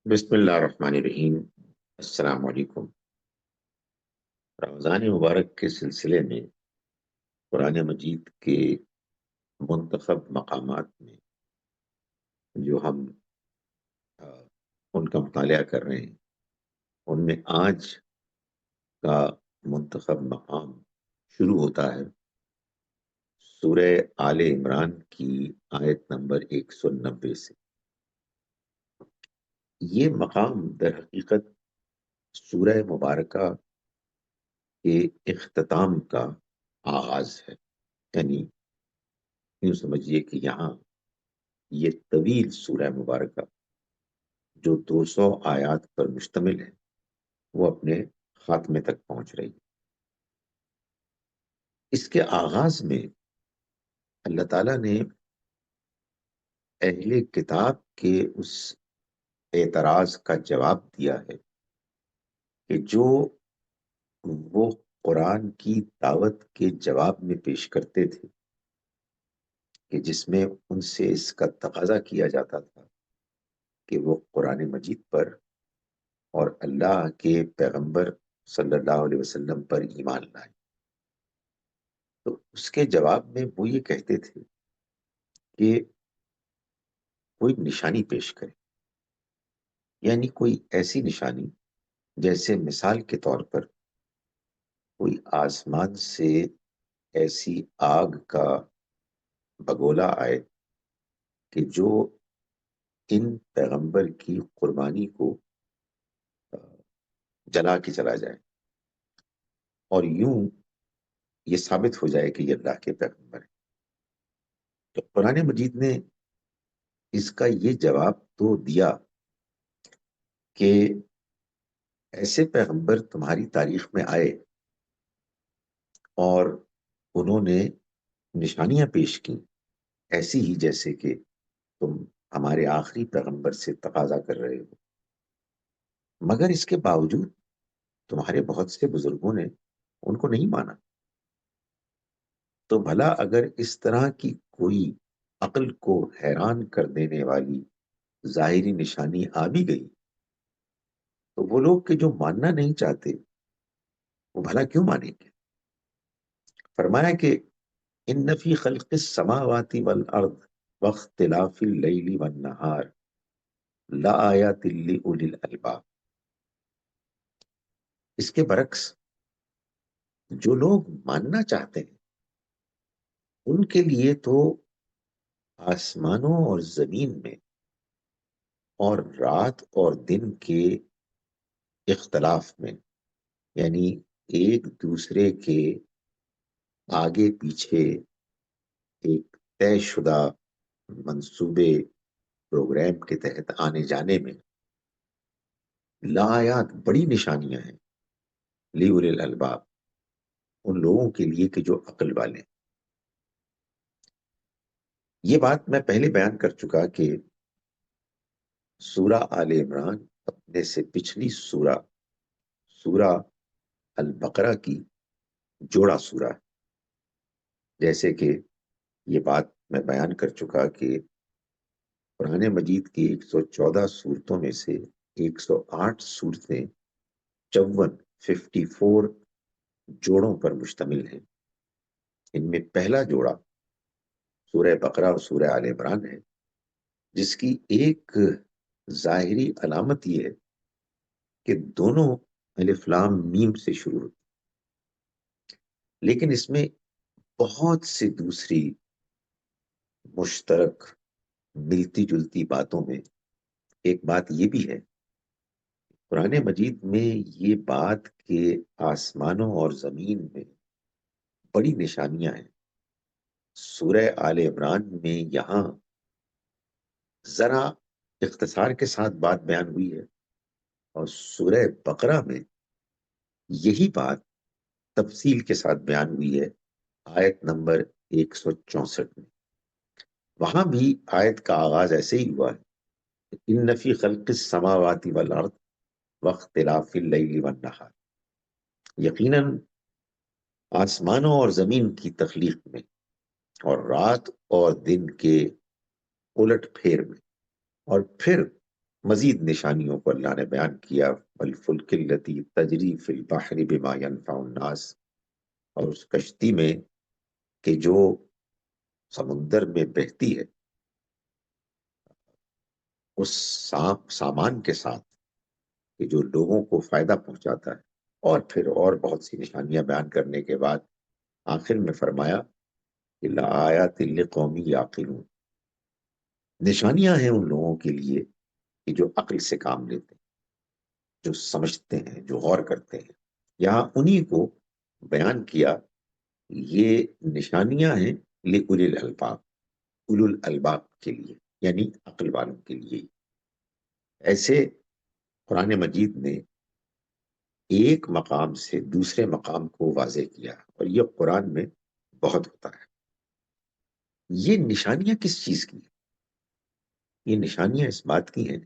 بسم اللہ الرحمن الرحیم۔ السلام علیکم۔ رمضان مبارک کے سلسلے میں قرآن مجید کے منتخب مقامات میں جو ہم آ، ان کا مطالعہ کر رہے ہیں، ان میں آج کا منتخب مقام شروع ہوتا ہے سورہ آل عمران کی آیت نمبر 190 سے۔ یہ مقام در حقیقت سورہ مبارکہ کے اختتام کا آغاز ہے، یعنی یوں سمجھیے کہ یہاں یہ طویل سورہ مبارکہ جو 200 آیات پر مشتمل ہے وہ اپنے خاتمے تک پہنچ رہی ہے۔ اس کے آغاز میں اللہ تعالیٰ نے اہل کتاب کے اس اعتراض کا جواب دیا ہے کہ جو وہ قرآن کی دعوت کے جواب میں پیش کرتے تھے، کہ جس میں ان سے اس کا تقاضا کیا جاتا تھا کہ وہ قرآن مجید پر اور اللہ کے پیغمبر صلی اللہ علیہ وسلم پر ایمان لائے، تو اس کے جواب میں وہ یہ کہتے تھے کہ کوئی نشانی پیش کرے، یعنی کوئی ایسی نشانی جیسے مثال کے طور پر کوئی آسمان سے ایسی آگ کا بگولا آئے کہ جو ان پیغمبر کی قربانی کو جلا کے چلا جائے، اور یوں یہ ثابت ہو جائے کہ یہ اللہ کے پیغمبر ہیں۔ تو قرآن مجید نے اس کا یہ جواب تو دیا کہ ایسے پیغمبر تمہاری تاریخ میں آئے اور انہوں نے نشانیاں پیش کی ایسی ہی جیسے کہ تم ہمارے آخری پیغمبر سے تقاضا کر رہے ہو، مگر اس کے باوجود تمہارے بہت سے بزرگوں نے ان کو نہیں مانا۔ تو بھلا اگر اس طرح کی کوئی عقل کو حیران کر دینے والی ظاہری نشانی آ بھی گئی تو وہ لوگ کہ جو ماننا نہیں چاہتے وہ بھلا کیوں مانیں گے؟ فرمایا کہ ان فی خلق السماوات والارض واختلاف اللیل والنہار لآیات لأولی الالباب۔ اس کے برعکس جو لوگ ماننا چاہتے ہیں ان کے لیے تو آسمانوں اور زمین میں اور رات اور دن کے اختلاف میں، یعنی ایک دوسرے کے آگے پیچھے ایک طے شدہ منصوبے پروگرام کے تحت آنے جانے میں لآیات بڑی نشانیاں ہیں لیولی الالباب، ان لوگوں کے لیے کہ جو عقل والے ہیں۔ یہ بات میں پہلے بیان کر چکا کہ سورہ آل عمران اپنے سے پچھلی سورہ البقرہ کی جوڑا سورہ ہے، جیسے کہ یہ بات میں بیان کر چکا کہ قرآن مجید کی 114 صورتوں میں سے 108 صورتیں 54 جوڑوں پر مشتمل ہیں۔ ان میں پہلا جوڑا سورہ بقرہ اور سورہ آل عمران ہے، جس کی ایک ظاہری علامت یہ ہے کہ دونوں الف لام میم سے شروع ہوتی، لیکن اس میں بہت سی دوسری مشترک ملتی جلتی باتوں میں ایک بات یہ بھی ہے، قرآن مجید میں یہ بات کہ آسمانوں اور زمین میں بڑی نشانیاں ہیں، سورہ آل عمران میں یہاں ذرا اختصار کے ساتھ بات بیان ہوئی ہے، اور سورہ بقرہ میں یہی بات تفصیل کے ساتھ بیان ہوئی ہے آیت نمبر 164 میں۔ وہاں بھی آیت کا آغاز ایسے ہی ہوا ہے، ان فی خلق السماوات والارض واختلاف اللیل والنہار، یقیناً آسمانوں اور زمین کی تخلیق میں اور رات اور دن کے الٹ پھیر میں، اور پھر مزید نشانیوں کو اللہ نے بیان کیا، والفلک التی تجری فی البحر بما ینفع الناس، اور اس کشتی میں کہ جو سمندر میں بہتی ہے اس سامان کے ساتھ کہ جو لوگوں کو فائدہ پہنچاتا ہے، اور پھر اور بہت سی نشانیاں بیان کرنے کے بعد آخر میں فرمایا کہ لآیات لقوم یعقلون، نشانیاں ہیں ان لوگوں کے لیے کہ جو عقل سے کام لیتے ہیں، جو سمجھتے ہیں، جو غور کرتے ہیں۔ یہاں انہی کو بیان کیا، یہ نشانیاں ہیں لِأُولِي الْأَلْبَابِ، اولو الالباب کے لیے، یعنی عقل والوں کے لیے۔ ایسے قرآن مجید نے ایک مقام سے دوسرے مقام کو واضح کیا، اور یہ قرآن میں بہت ہوتا ہے۔ یہ نشانیاں کس چیز کی ہیں؟ یہ نشانیاں اس بات کی ہیں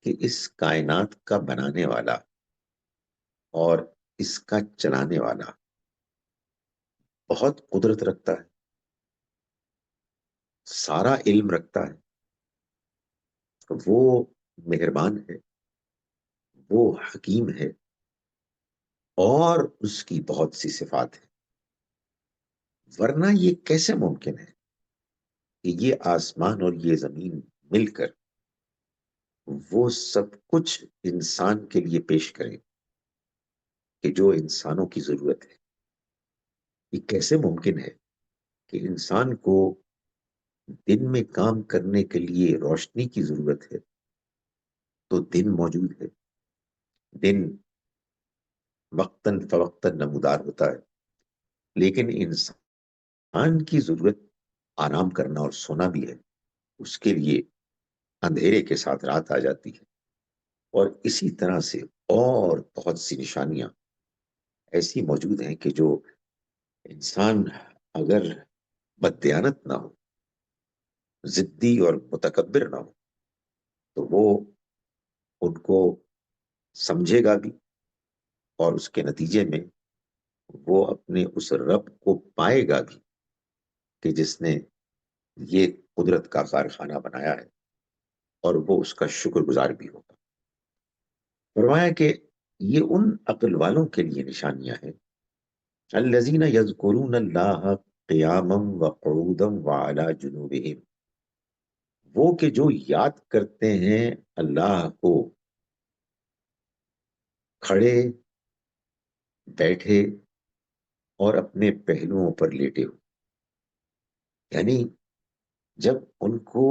کہ اس کائنات کا بنانے والا اور اس کا چلانے والا بہت قدرت رکھتا ہے، سارا علم رکھتا ہے، وہ مہربان ہے، وہ حکیم ہے، اور اس کی بہت سی صفات ہیں۔ ورنہ یہ کیسے ممکن ہے کہ یہ آسمان اور یہ زمین مل کر وہ سب کچھ انسان کے لیے پیش کریں کہ جو انسانوں کی ضرورت ہے؟ یہ کیسے ممکن ہے کہ انسان کو دن میں کام کرنے کے لیے روشنی کی ضرورت ہے تو دن موجود ہے، دن وقتاً فوقتاً نمودار ہوتا ہے، لیکن انسان کی ضرورت آرام کرنا اور سونا بھی ہے، اس کے لیے اندھیرے کے ساتھ رات آ جاتی ہے۔ اور اسی طرح سے اور بہت سی نشانیاں ایسی موجود ہیں کہ جو انسان اگر بددیانت نہ ہو، ضدی اور متکبر نہ ہو، تو وہ ان کو سمجھے گا بھی، اور اس کے نتیجے میں وہ اپنے اس رب کو پائے گا بھی کہ جس نے یہ قدرت کا کارخانہ بنایا ہے، اور وہ اس کا شکر گزار بھی ہوگا۔ فرمایا کہ یہ ان عقل والوں کے لیے نشانیاں ہیں الذین یذکرون اللہ قیاما وقعودا وعلی جنوبہم، وہ کہ جو یاد کرتے ہیں اللہ کو کھڑے، بیٹھے، اور اپنے پہلوؤں پر لیٹے ہو۔ یعنی جب ان کو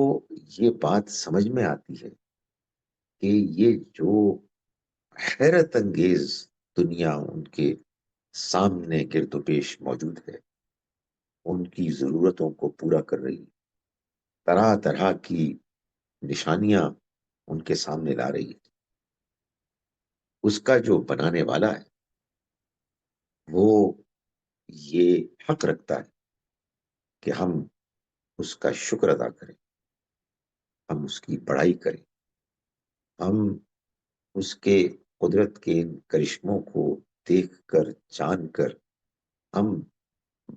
یہ بات سمجھ میں آتی ہے کہ یہ جو حیرت انگیز دنیا ان کے سامنے گرد و پیش موجود ہے، ان کی ضرورتوں کو پورا کر رہی، طرح طرح کی نشانیاں ان کے سامنے لا رہی ہے، اس کا جو بنانے والا ہے وہ یہ حق رکھتا ہے کہ ہم اس کا شکر ادا کریں، ہم اس کی بڑائی کریں، ہم اس کے قدرت کے ان کرشموں کو دیکھ کر، جان کر، ہم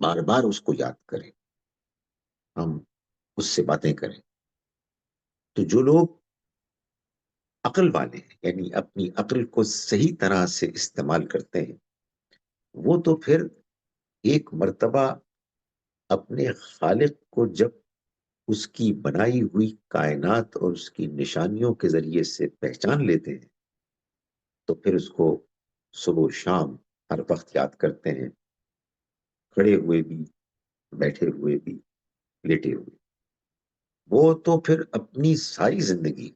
بار بار اس کو یاد کریں، ہم اس سے باتیں کریں۔ تو جو لوگ عقل والے ہیں، یعنی اپنی عقل کو صحیح طرح سے استعمال کرتے ہیں، وہ تو پھر ایک مرتبہ اپنے خالق کو جب اس کی بنائی ہوئی کائنات اور اس کی نشانیوں کے ذریعے سے پہچان لیتے ہیں، تو پھر اس کو صبح و شام ہر وقت یاد کرتے ہیں، کھڑے ہوئے بھی، بیٹھے ہوئے بھی، لیٹے ہوئے۔ وہ تو پھر اپنی ساری زندگی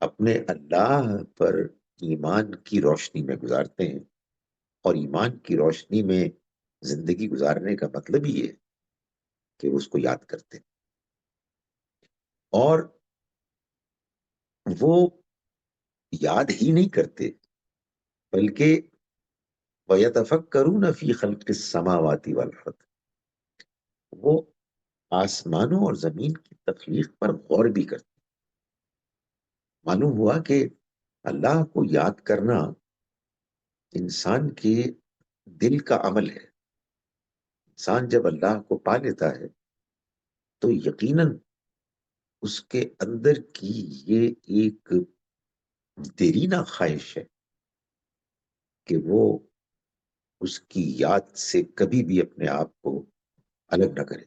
اپنے اللہ پر ایمان کی روشنی میں گزارتے ہیں، اور ایمان کی روشنی میں زندگی گزارنے کا مطلب ہی یہ ہے کہ اس کو یاد کرتے ہیں، اور وہ یاد ہی نہیں کرتے بلکہ وَيَتَفَكَّرُونَ فِي خَلْقِ السَّمَاوَاتِ وَالْأَرْضِ، وہ آسمانوں اور زمین کی تخلیق پر غور بھی کرتے۔ معلوم ہوا کہ اللہ کو یاد کرنا انسان کے دل کا عمل ہے۔ انسان جب اللہ کو پا لیتا ہے تو یقیناً اس کے اندر کی یہ ایک دیرینہ خواہش ہے کہ وہ اس کی یاد سے کبھی بھی اپنے آپ کو الگ نہ کرے،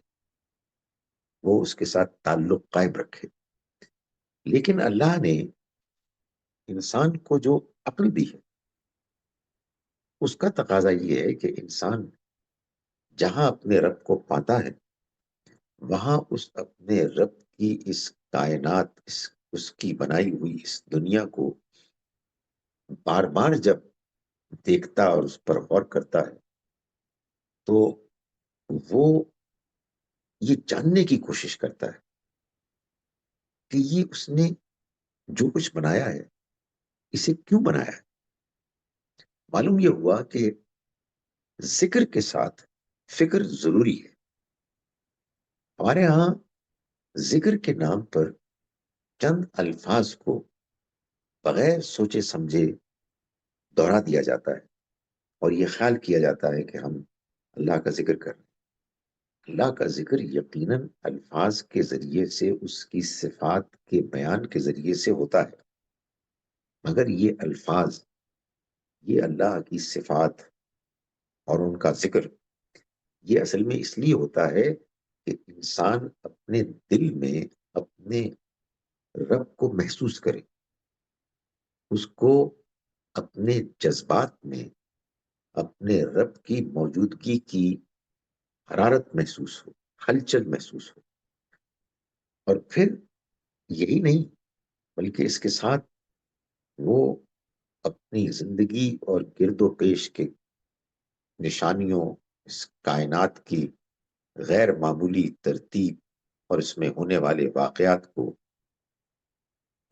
وہ اس کے ساتھ تعلق قائم رکھے۔ لیکن اللہ نے انسان کو جو عقل دی ہے، اس کا تقاضا یہ ہے کہ انسان جہاں اپنے رب کو پاتا ہے، وہاں اس اپنے رب کی اس کائنات، اس کی بنائی ہوئی اس دنیا کو بار بار جب دیکھتا اور اس پر غور کرتا ہے، تو وہ یہ جاننے کی کوشش کرتا ہے کہ یہ اس نے جو کچھ بنایا ہے، اسے کیوں بنایا ہے۔ معلوم یہ ہوا کہ ذکر کے ساتھ فکر ضروری ہے۔ ہمارے ہاں ذکر کے نام پر چند الفاظ کو بغیر سوچے سمجھے دوہرا دیا جاتا ہے، اور یہ خیال کیا جاتا ہے کہ ہم اللہ کا ذکر کر رہے ہیں۔ اللہ کا ذکر یقیناً الفاظ کے ذریعے سے، اس کی صفات کے بیان کے ذریعے سے ہوتا ہے، مگر یہ الفاظ، یہ اللہ کی صفات اور ان کا ذکر، یہ اصل میں اس لیے ہوتا ہے کہ انسان اپنے دل میں اپنے رب کو محسوس کرے، اس کو اپنے جذبات میں اپنے رب کی موجودگی کی حرارت محسوس ہو، ہلچل محسوس ہو۔ اور پھر یہی نہیں، بلکہ اس کے ساتھ وہ اپنی زندگی اور گرد و پیش کے نشانیوں، اس کائنات کی غیر معمولی ترتیب اور اس میں ہونے والے واقعات کو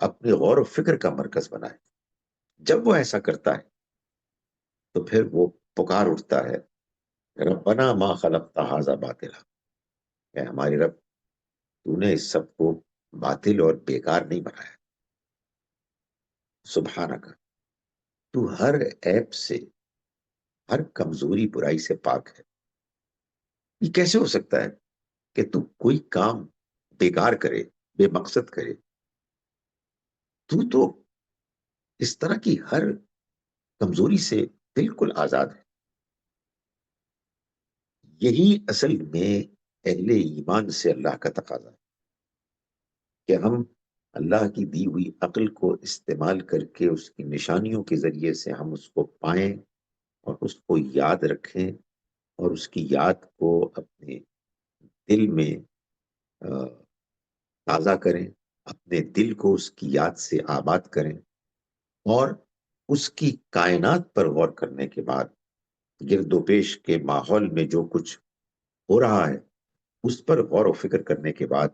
اپنے غور و فکر کا مرکز بنائے۔ جب وہ ایسا کرتا ہے تو پھر وہ پکار اٹھتا ہے، ربنا ما خلقت ھذا باطلا، کہ ہمارے رب، تو نے اس سب کو باطل اور بیکار نہیں بنایا۔ سبحانک، تو ہر عیب سے، ہر کمزوری برائی سے پاک ہے۔ یہ کیسے ہو سکتا ہے کہ تو کوئی کام بیکار کرے، بے مقصد کرے؟ تو اس طرح کی ہر کمزوری سے بالکل آزاد ہے۔ یہی اصل میں اہل ایمان سے اللہ کا تقاضا ہے کہ ہم اللہ کی دی ہوئی عقل کو استعمال کر کے اس کی نشانیوں کے ذریعے سے ہم اس کو پائیں اور اس کو یاد رکھیں، اور اس کی یاد کو اپنے دل میں تازہ کریں، اپنے دل کو اس کی یاد سے آباد کریں، اور اس کی کائنات پر غور کرنے کے بعد گرد و پیش کے ماحول میں جو کچھ ہو رہا ہے اس پر غور و فکر کرنے کے بعد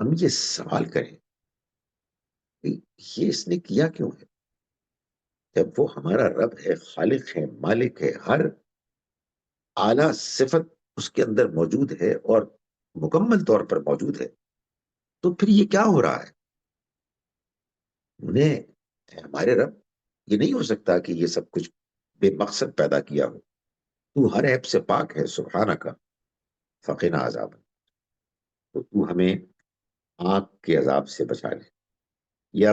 ہم یہ سوال کریں کہ یہ اس نے کیا کیوں ہے؟ جب وہ ہمارا رب ہے، خالق ہے، مالک ہے، ہر اعلیٰ صفت اس کے اندر موجود ہے اور مکمل طور پر موجود ہے، تو پھر یہ کیا ہو رہا ہے؟ انہیں ہمارے رب، یہ نہیں ہو سکتا کہ یہ سب کچھ بے مقصد پیدا کیا ہو۔ تو ہر عیب سے پاک ہے، سبحانک فقنا عذاب، تو تو ہمیں آگ کے عذاب سے بچا لے۔ یا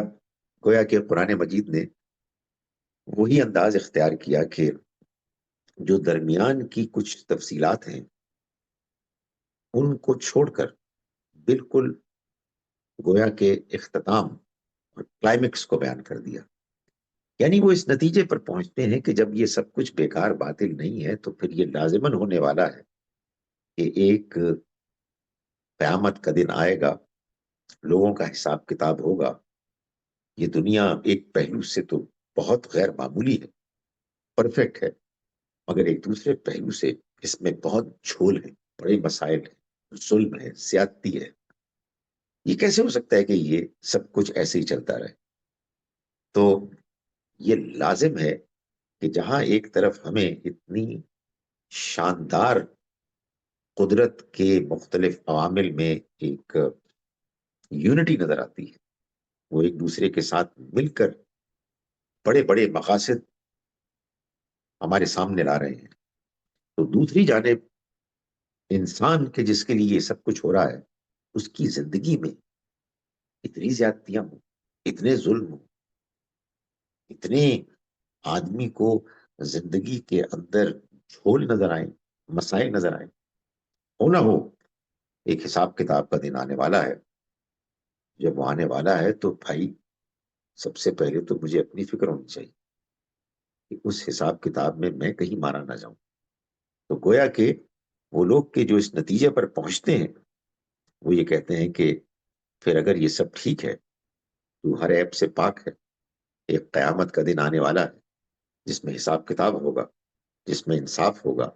گویا کہ قرآن مجید نے وہی انداز اختیار کیا کہ جو درمیان کی کچھ تفصیلات ہیں ان کو چھوڑ کر بالکل گویا کے اختتام اور کلائمیکس کو بیان کر دیا۔ یعنی وہ اس نتیجے پر پہنچتے ہیں کہ جب یہ سب کچھ بیکار باطل نہیں ہے تو پھر یہ لازماً ہونے والا ہے کہ ایک قیامت کا دن آئے گا، لوگوں کا حساب کتاب ہوگا۔ یہ دنیا ایک پہلو سے تو بہت غیر معمولی ہے، پرفیکٹ ہے، مگر ایک دوسرے پہلو سے اس میں بہت جھول ہے، بڑے مسائل ہیں، ظلم ہے، زیادتی ہے۔ یہ کیسے ہو سکتا ہے کہ یہ سب کچھ ایسے ہی چلتا رہے؟ تو یہ لازم ہے کہ جہاں ایک طرف ہمیں اتنی شاندار قدرت کے مختلف عوامل میں ایک یونٹی نظر آتی ہے، وہ ایک دوسرے کے ساتھ مل کر بڑے بڑے مقاصد ہمارے سامنے لا رہے ہیں، تو دوسری جانب انسان کے جس کے لیے یہ سب کچھ ہو رہا ہے، اس کی زندگی میں اتنی زیادتیاں ہوں، اتنے ظلم ہوں، اتنے آدمی کو زندگی کے اندر جھول نظر آئیں، مسائل نظر آئیں، ہو نہ ہو ایک حساب کتاب کا دن آنے والا ہے. جب وہ آنے والا ہے تو بھائی سب سے پہلے تو مجھے اپنی فکر ہونی چاہیے کہ اس حساب کتاب میں میں کہیں مارا نہ جاؤں. تو گویا کہ وہ لوگ کے جو اس نتیجے پر پہنچتے ہیں وہ یہ کہتے ہیں کہ پھر اگر یہ سب ٹھیک ہے تو ہر عیب سے پاک ہے، ایک قیامت کا دن آنے والا ہے جس میں حساب کتاب ہوگا، جس میں انصاف ہوگا،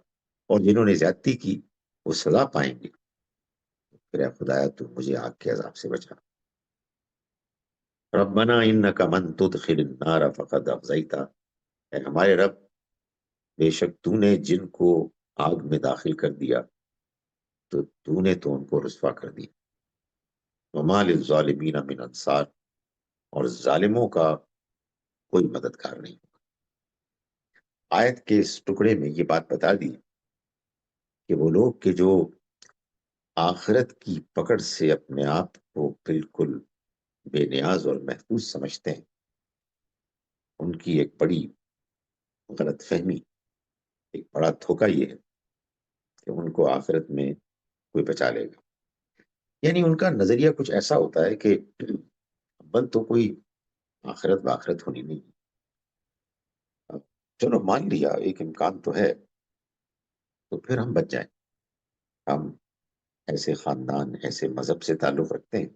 اور جنہوں نے زیادتی کی وہ سزا پائیں گے. پھر اے خدایا تو مجھے آگ کے عذاب سے بچا. ربنا انک من تدخل النار فقد اخزیتا، اے ہمارے رب بے شک تو نے جن کو آگ میں داخل کر دیا تو نے تو ان کو رسوا کر دیا. وما للظالمین من انصار، اور ظالموں کا کوئی مددگار نہیں. آیت کے اس ٹکڑے میں یہ بات بتا دی کہ وہ لوگ کہ جو آخرت کی پکڑ سے اپنے آپ کو بالکل بے نیاز اور محفوظ سمجھتے ہیں، ان کی ایک بڑی غلط فہمی، ایک بڑا دھوکہ یہ ہے کہ ان کو آخرت میں کوئی بچا لے گا. یعنی ان کا نظریہ کچھ ایسا ہوتا ہے کہ بل تو کوئی آخرت باخرت ہونی نہیں. اب چلو مان لیا ایک امکان تو ہے، تو پھر ہم بچ جائیں. ہم ایسے خاندان، ایسے مذہب سے تعلق رکھتے ہیں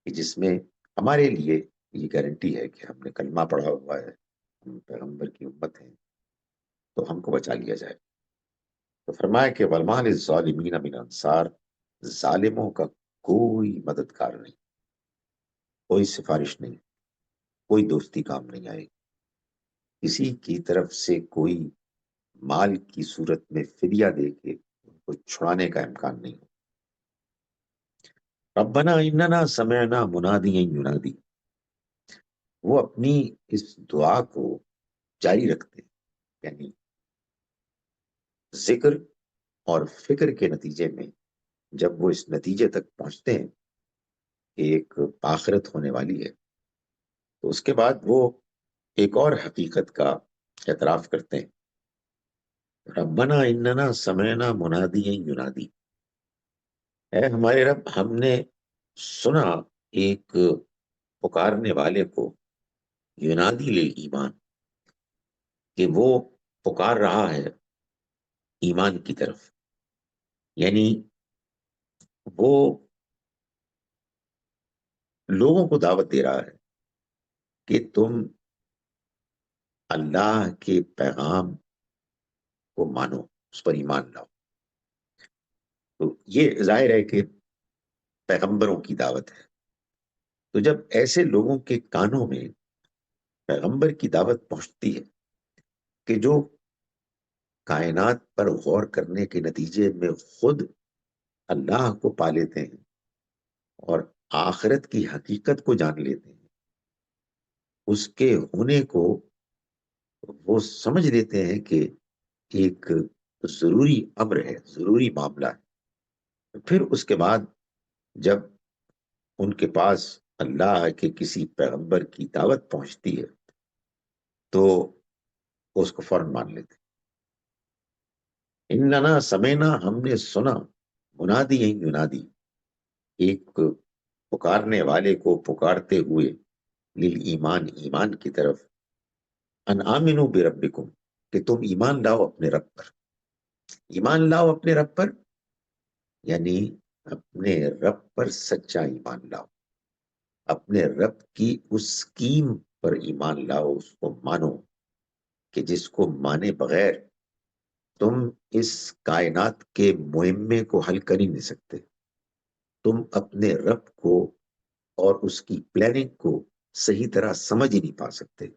کہ جس میں ہمارے لیے یہ گارنٹی ہے کہ ہم نے کلمہ پڑھا ہوا ہے، ہم پیغمبر کی امت ہیں، تو ہم کو بچا لیا جائے. تو فرمایا کہ وَمَا لِلظَّالِمِينَ مِنْ انصار، ظالموں کا کوئی مددگار نہیں، کوئی سفارش نہیں، کوئی دوستی کام نہیں آئے. کسی کی طرف سے کوئی مال کی صورت میں فدیہ دے کے ان کو چھڑانے کا امکان نہیں. ربنا اننا سمعنا منادیا ینادی، وہ اپنی اس دعا کو جاری رکھتے ہیں. یعنی ذکر اور فکر کے نتیجے میں جب وہ اس نتیجے تک پہنچتے ہیں کہ ایک آخرت ہونے والی ہے، تو اس کے بعد وہ ایک اور حقیقت کا اعتراف کرتے ہیں. ربنا اننا سمعنا منادیا ینادی، اے ہمارے رب ہم نے سنا ایک پکارنے والے کو، ینادی للایمان، کہ وہ پکار رہا ہے ایمان کی طرف. یعنی وہ لوگوں کو دعوت دے رہا ہے کہ تم اللہ کے پیغام کو مانو، اس پر ایمان لاؤ. تو یہ ظاہر ہے کہ پیغمبروں کی دعوت ہے. تو جب ایسے لوگوں کے کانوں میں پیغمبر کی دعوت پہنچتی ہے کہ جو کائنات پر غور کرنے کے نتیجے میں خود اللہ کو پا لیتے ہیں اور آخرت کی حقیقت کو جان لیتے ہیں، اس کے ہونے کو وہ سمجھ لیتے ہیں کہ ایک ضروری امر ہے، ضروری معاملہ ہے. پھر اس کے بعد جب ان کے پاس اللہ کے کسی پیغمبر کی دعوت پہنچتی ہے تو اس کو فوراً مان لیتے. اننا سمینا، ہم نے سنا، منادی ینادی، ایک پکارنے والے کو پکارتے ہوئے، للایمان، ایمان کی طرف، ان آمنوا بربکم، کہ تم ایمان لاؤ اپنے رب پر. ایمان لاؤ اپنے رب پر یعنی اپنے رب پر سچا ایمان لاؤ، اپنے رب کی اس اسکیم پر ایمان لاؤ، اس کو مانو کہ جس کو مانے بغیر تم اس کائنات کے مہمے کو حل کر ہی نہیں سکتے. تم اپنے رب کو اور اس کی پلاننگ کو صحیح طرح سمجھ ہی نہیں پا سکتے.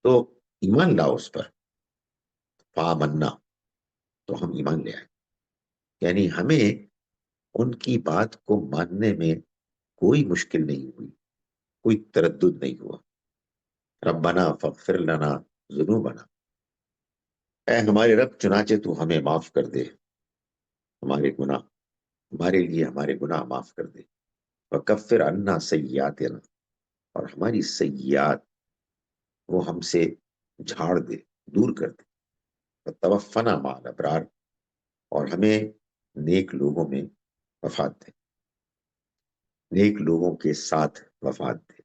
تو ایمان لاؤ اس پر. فآمنا، تو ہم ایمان لے آئے. یعنی ہمیں ان کی بات کو ماننے میں کوئی مشکل نہیں ہوئی، کوئی تردد نہیں ہوا. ربنا فاغفر لنا ذنوبنا، اے ہمارے رب چنانچہ تو ہمیں معاف کر دے ہمارے گناہ. ہمارے لیے ہمارے گناہ معاف کر دے، وکفر عنا سیئاتنا، اور ہماری سیئات وہ ہم سے جھاڑ دے، دور کر دے، وتوفنا مع الابرار، اور ہمیں نیک لوگوں میں وفات دے، نیک لوگوں کے ساتھ وفات دے۔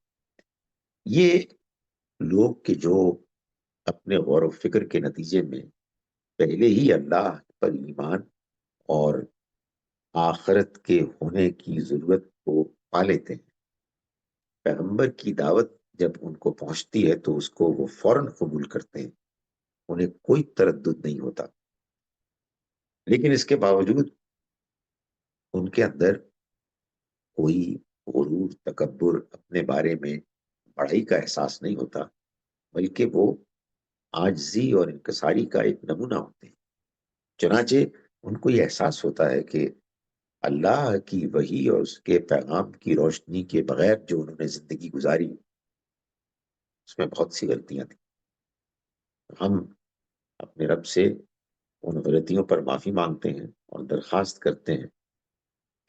یہ لوگ کہ جو اپنے غور و فکر کے نتیجے میں پہلے ہی اللہ پر ایمان اور آخرت کے ہونے کی ضرورت کو پا لیتے ہیں، پیغمبر کی دعوت جب ان کو پہنچتی ہے تو اس کو وہ فوراً قبول کرتے ہیں، انہیں کوئی تردد نہیں ہوتا، لیکن اس کے باوجود ان کے اندر کوئی غرور، تکبر، اپنے بارے میں بڑائی کا احساس نہیں ہوتا، بلکہ وہ عاجزی اور انکساری کا ایک نمونہ ہوتے ہیں۔ چنانچہ ان کو یہ احساس ہوتا ہے کہ اللہ کی وحی اور اس کے پیغام کی روشنی کے بغیر جو انہوں نے زندگی گزاری، اس میں بہت سی غلطیاں تھیں۔ ہم اپنے رب سے ان غلطیوں پر معافی مانگتے ہیں اور درخواست کرتے ہیں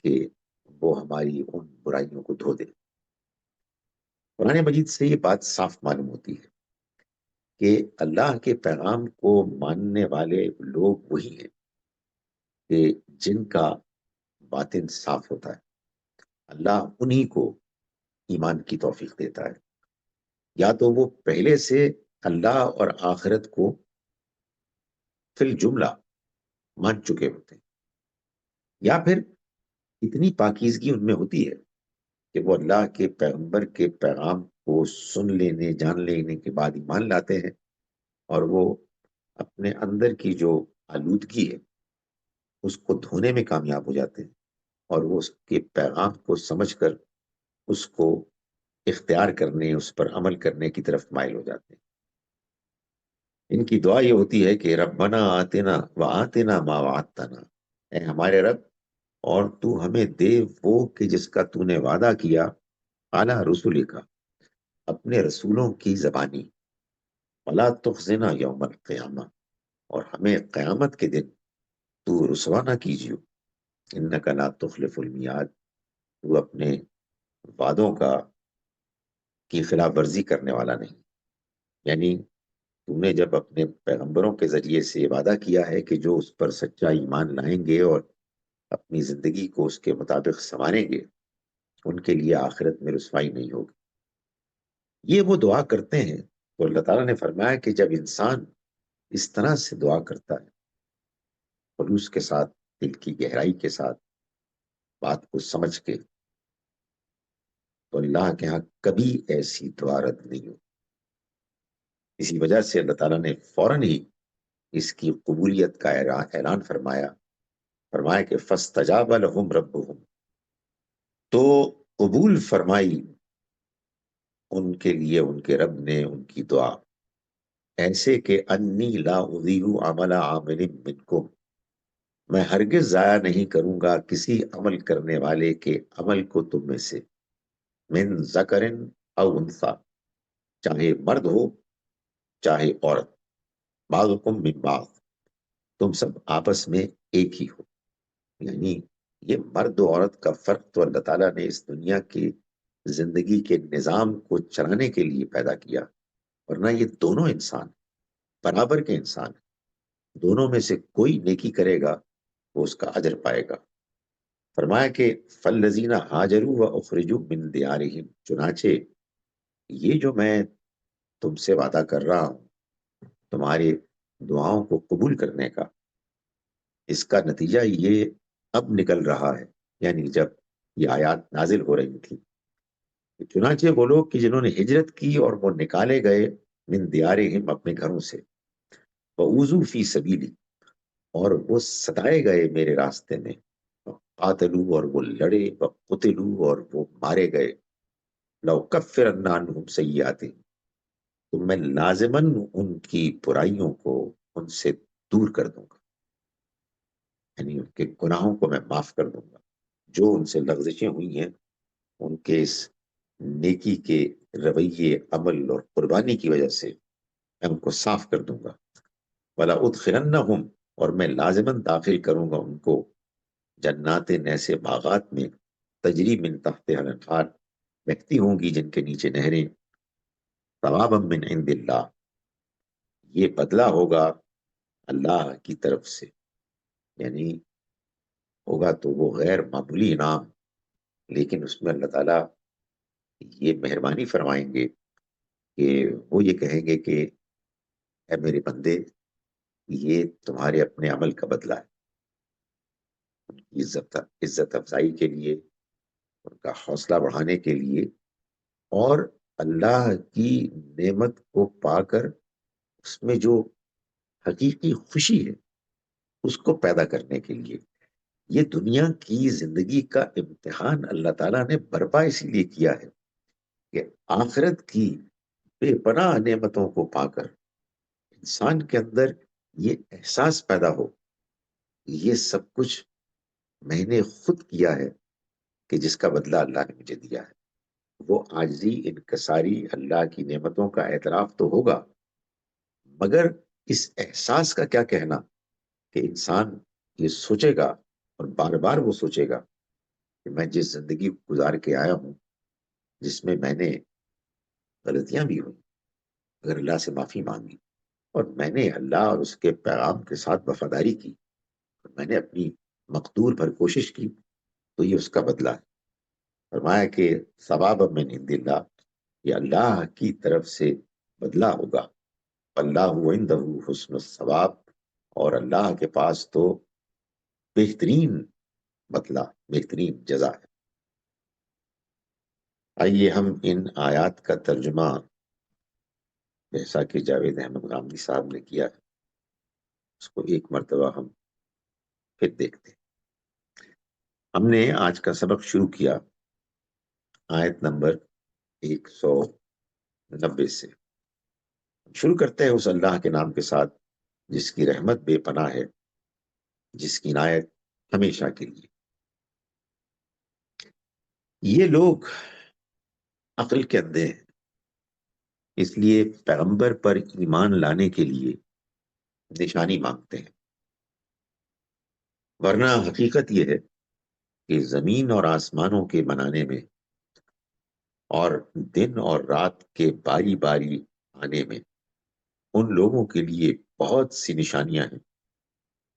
کہ وہ ہماری ان برائیوں کو دھو دے۔ قرآن مجید سے یہ بات صاف معلوم ہوتی ہے کہ اللہ کے پیغام کو ماننے والے لوگ وہی ہیں کہ جن کا باطن صاف ہوتا ہے۔ اللہ انہی کو ایمان کی توفیق دیتا ہے، یا تو وہ پہلے سے اللہ اور آخرت کو فی الجملہ مان چکے ہوتے ہیں، یا پھر اتنی پاکیزگی ان میں ہوتی ہے کہ وہ اللہ کے پیغمبر کے پیغام کو سن لینے، جان لینے کے بعد ایمان لاتے ہیں، اور وہ اپنے اندر کی جو آلودگی ہے اس کو دھونے میں کامیاب ہو جاتے ہیں، اور وہ اس کے پیغام کو سمجھ کر اس کو اختیار کرنے، اس پر عمل کرنے کی طرف مائل ہو جاتے ہیں۔ ان کی دعا یہ ہوتی ہے کہ ربنا آتنا وآتنا ما وعدتنا، اے ہمارے رب، اور تو ہمیں دے وہ کہ جس کا تو نے وعدہ کیا، اعلیٰ رسول کا، اپنے رسولوں کی زبانی، ولا تخزنا یوم القیامہ، اور ہمیں قیامت کے دن تو رسوا نہ کیجیو، انک لا تخلف المیعاد، تو اپنے وعدوں کی خلاف ورزی کرنے والا نہیں۔ یعنی تم نے جب اپنے پیغمبروں کے ذریعے سے یہ وعدہ کیا ہے کہ جو اس پر سچا ایمان لائیں گے اور اپنی زندگی کو اس کے مطابق سنواریں گے، ان کے لیے آخرت میں رسوائی نہیں ہوگی۔ یہ وہ دعا کرتے ہیں، تو اللہ تعالیٰ نے فرمایا کہ جب انسان اس طرح سے دعا کرتا ہے، خلوص کے ساتھ، دل کی گہرائی کے ساتھ، بات کو سمجھ کے، تو اللہ کے ہاں کبھی ایسی دعا رد نہیں ہو۔ اسی وجہ سے اللہ تعالیٰ نے فوراً ہی اس کی قبولیت کا اعلان فرمایا کہ فاستجاب لهم ربهم، تو قبول فرمائی ان کے لیے ان کے رب نے ان کی دعا، ایسے کہ انی لا اضیع عمل عامل منکم، میں ہرگز ضائع نہیں کروں گا کسی عمل کرنے والے کے عمل کو تم میں سے، من ذکر او انثی، چاہے مرد ہو چاہے عورت، بعضکم من بعض، تم سب آپس میں ایک ہی ہو۔ یعنی یہ مرد و عورت کا فرق تو اللہ تعالیٰ نے اس دنیا کی زندگی کے نظام کو چلانے کے لیے پیدا کیا، ورنہ یہ دونوں انسان برابر کے انسان ہیں، دونوں میں سے کوئی نیکی کرے گا وہ اس کا اجر پائے گا۔ فرمایا کہ فالذین ہاجروا واخرجوا من دیارہم، چنانچہ یہ جو میں تم سے وعدہ کر رہا ہوں تمہاری دعاؤں کو قبول کرنے کا، اس کا نتیجہ یہ اب نکل رہا ہے، یعنی جب یہ آیات نازل ہو رہی تھی، چنانچہ وہ لوگ کہ جنہوں نے ہجرت کی اور وہ نکالے گئے من دیارہم، اپنے گھروں سے، وَأُوذُوا فِي سَبِيلِي، اور وہ ستائے گئے میرے راستے میں، قاتلوا، اور وہ لڑے، وقتلوا، اور وہ مارے گئے، لَأُكَفِّرَنَّ عَنْهُمْ سَيِّئَاتِهِمْ، تو میں لازماً ان کی برائیوں کو ان سے دور کر دوں گا، یعنی ان کے گناہوں کو میں معاف کر دوں گا، جو ان سے لغزشیں ہوئی ہیں ان کے اس نیکی کے رویے، عمل اور قربانی کی وجہ سے میں ان کو صاف کر دوں گا، وَلَأُدْخِلَنَّهُمْ، اور میں لازماً داخل کروں گا ان کو، جنات ایسے باغات میں تجری من تحتها الانہار، بہتی ہوں گی جن کے نیچے نہریں، ثوابا من عند اللہ، یہ بدلہ ہوگا اللہ کی طرف سے، یعنی ہوگا تو وہ غیر معمولی انعام، لیکن اس میں اللہ تعالیٰ یہ مہربانی فرمائیں گے کہ وہ یہ کہیں گے کہ اے میرے بندے، یہ تمہارے اپنے عمل کا بدلہ ہے، عزت افزائی کے لیے، ان کا حوصلہ بڑھانے کے لیے، اور اللہ کی نعمت کو پا کر اس میں جو حقیقی خوشی ہے اس کو پیدا کرنے کے لیے۔ یہ دنیا کی زندگی کا امتحان اللہ تعالیٰ نے برپا اسی لیے کیا ہے کہ آخرت کی بے پناہ نعمتوں کو پا کر انسان کے اندر یہ احساس پیدا ہو، یہ سب کچھ میں نے خود کیا ہے کہ جس کا بدلہ اللہ نے مجھے دیا ہے۔ وہ عاجزی، انکساری، اللہ کی نعمتوں کا اعتراف تو ہوگا، مگر اس احساس کا کیا کہنا کہ انسان یہ سوچے گا اور بار بار وہ سوچے گا کہ میں جس زندگی گزار کے آیا ہوں، جس میں میں نے غلطیاں بھی ہوئی، اگر اللہ سے معافی مانگی، اور میں نے اللہ اور اس کے پیغام کے ساتھ وفاداری کی، اور میں نے اپنی مقدور بھر کوشش کی، تو یہ اس کا بدلہ ہے۔ فرمایا کہ ثواب من عند اللہ، یہ اللہ کی طرف سے بدلہ ہوگا، اللہ عندہ حسن الثواب، اور اللہ کے پاس تو بہترین بدلہ، بہترین جزا ہے۔ آئیے ہم ان آیات کا ترجمہ جیسا کہ جاوید احمد غامدی صاحب نے کیا ہے اس کو ایک مرتبہ ہم پھر دیکھتے ہیں۔ ہم نے آج کا سبق شروع کیا آیت نمبر 190 سے۔ شروع کرتے ہیں اس اللہ کے نام کے ساتھ جس کی رحمت بے پناہ ہے، جس کی عنایت ہمیشہ کے لیے۔ یہ لوگ عقل کے اندھے ہیں، اس لیے پیغمبر پر ایمان لانے کے لیے نشانی مانگتے ہیں، ورنہ حقیقت یہ ہے کہ زمین اور آسمانوں کے بنانے میں اور دن اور رات کے باری باری آنے میں ان لوگوں کے لیے بہت سی نشانیاں ہیں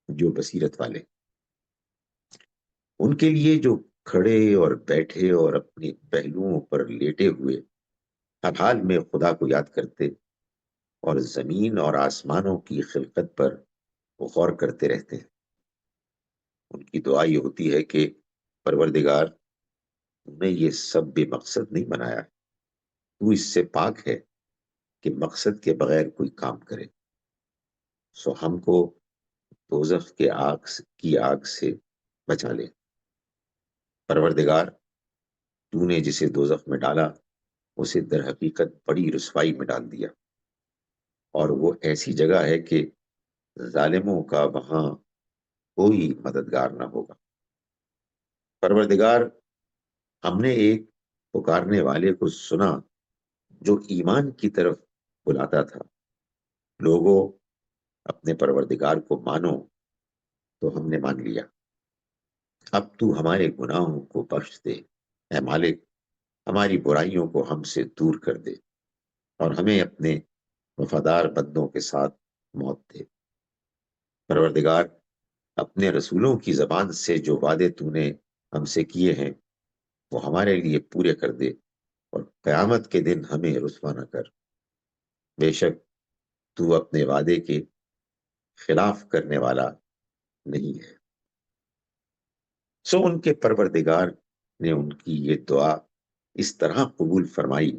جو بصیرت والے، ان کے لیے جو کھڑے اور بیٹھے اور اپنے پہلوؤں پر لیٹے ہوئے ہر حال میں خدا کو یاد کرتے اور زمین اور آسمانوں کی خلقت پر غور کرتے رہتے ہیں۔ ان کی دعا یہ ہوتی ہے کہ پروردگار، تم نے یہ سب بے مقصد نہیں بنایا، تو اس سے پاک ہے کہ مقصد کے بغیر کوئی کام کرے، سو ہم کو دوزخ کے کی آگ سے بچا لے۔ پروردگار، تو نے جسے دوزخ میں ڈالا اسے در حقیقت بڑی رسوائی میں ڈال دیا، اور وہ ایسی جگہ ہے کہ ظالموں کا وہاں کوئی مددگار نہ ہوگا۔ پروردگار، ہم نے ایک پکارنے والے کو سنا جو ایمان کی طرف بلاتا تھا، لوگوں اپنے پروردگار کو مانو، تو ہم نے مان لیا، اب تو ہمارے گناہوں کو بخش دے، اے مالک ہماری برائیوں کو ہم سے دور کر دے اور ہمیں اپنے وفادار بندوں کے ساتھ موت دے۔ پروردگار، اپنے رسولوں کی زبان سے جو وعدے تو نے ہم سے کیے ہیں وہ ہمارے لیے پورے کر دے، اور قیامت کے دن ہمیں رسوا نہ کر، بے شک تو اپنے وعدے کے خلاف کرنے والا نہیں ہے۔ سو ان کے پروردگار نے ان کی یہ دعا اس طرح قبول فرمائی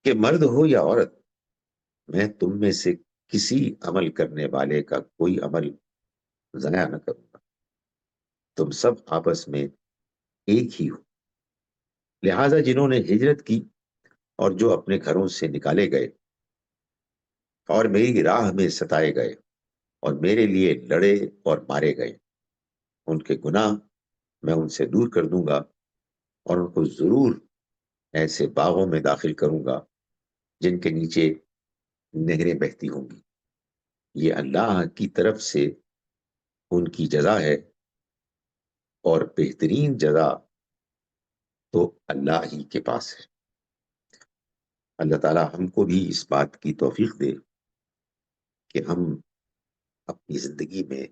کہ مرد ہو یا عورت، میں تم میں سے کسی عمل کرنے والے کا کوئی عمل ضائع نہ کروں گا، تم سب آپس میں ایک ہی ہو۔ لہذا جنہوں نے ہجرت کی اور جو اپنے گھروں سے نکالے گئے اور میری راہ میں ستائے گئے اور میرے لیے لڑے اور مارے گئے، ان کے گناہ میں ان سے دور کر دوں گا اور ان کو ضرور ایسے باغوں میں داخل کروں گا جن کے نیچے نہریں بہتی ہوں گی۔ یہ اللہ کی طرف سے ان کی جزا ہے اور بہترین جزا تو اللہ ہی کے پاس ہے۔ اللہ تعالی ہم کو بھی اس بات کی توفیق دے کہ ہم اپنی زندگی میں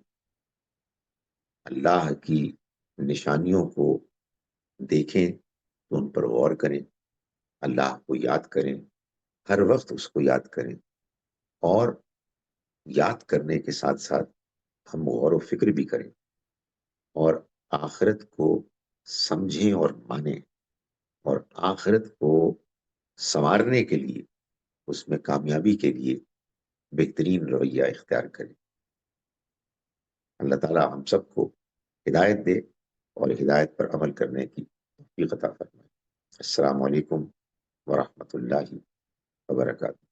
اللہ کی نشانیوں کو دیکھیں تو ان پر غور کریں، اللہ کو یاد کریں، ہر وقت اس کو یاد کریں، اور یاد کرنے کے ساتھ ساتھ ہم غور و فکر بھی کریں اور آخرت کو سمجھیں اور مانیں، اور آخرت کو سنوارنے کے لیے، اس میں کامیابی کے لیے بہترین رویہ اختیار کریں۔ اللہ تعالیٰ ہم سب کو ہدایت دے اور ہدایت پر عمل کرنے کی توفیق عطا فرمائے۔ السلام علیکم ورحمۃ اللہ وبرکاتہ۔